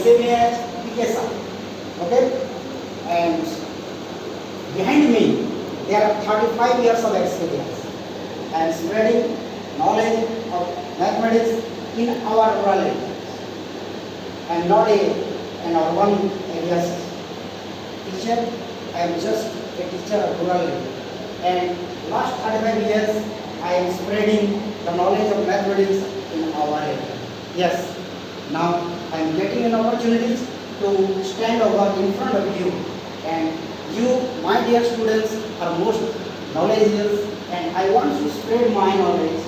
same as PKSA. Okay, and behind me there are 35 years of experience. I am spreading knowledge of mathematics in our rural area. I am not an urban area's teacher. I am just a teacher of rural area. And last 35 years I am spreading the knowledge of mathematics in our area. Yes, now I am getting an opportunity to stand over in front of you, and you, my dear students, are most knowledgeable, and I want to spread my knowledge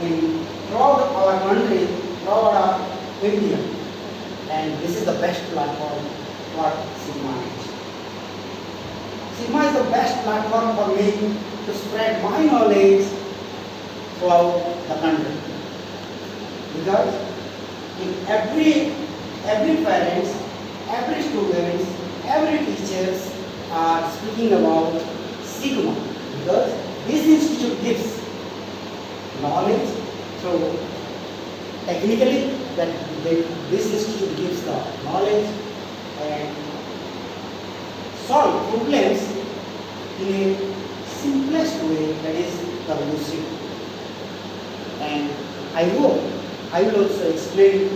in throughout our country, throughout our India, and this is the best platform for Sigma is. Sigma is the best platform for me to spread my knowledge throughout the country, because in every parents, every students, every teachers are speaking about Sigma, because this institute gives knowledge. So technically, this institute gives the knowledge and solve problems in a simplest way, that is the music. And I hope I will also explain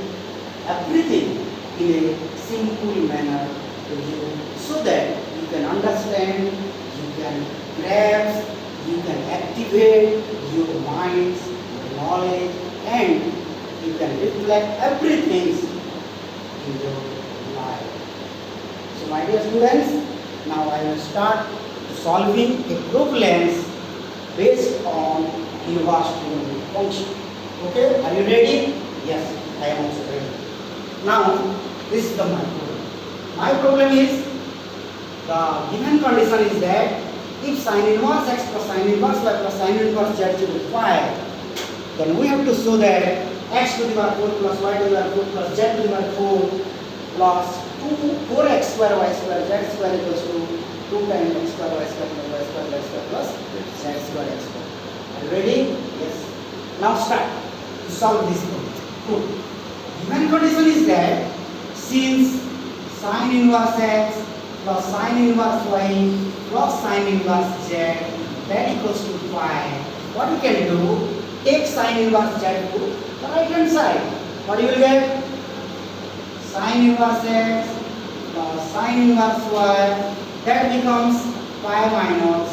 everything in a simple manner to you, so that you can understand, you can grasp, you can activate your minds, your knowledge, and you can reflect everything in your life. So my dear students, now I will start solving a problems based on inverse trigonometric function. Okay, are you ready? Yes, I am also ready. Now, this is my problem. My problem is, the given condition is that if sin inverse x plus sin inverse y plus sin inverse z is equal to 5, then we have to show that x to the power 4 plus y to the power 4 plus z to the power 4 plus 4x square y square z square equals to 2 times x square y square plus y square z square plus z square x square. Are you ready? Yes. Now start to solve this problem. Good. Given condition is that since sin inverse x plus sin inverse y plus sin inverse z that equals to 5, what you can do, take sin inverse z to the right hand side. What you will get? Sin inverse x plus sin inverse y, that becomes 5 minus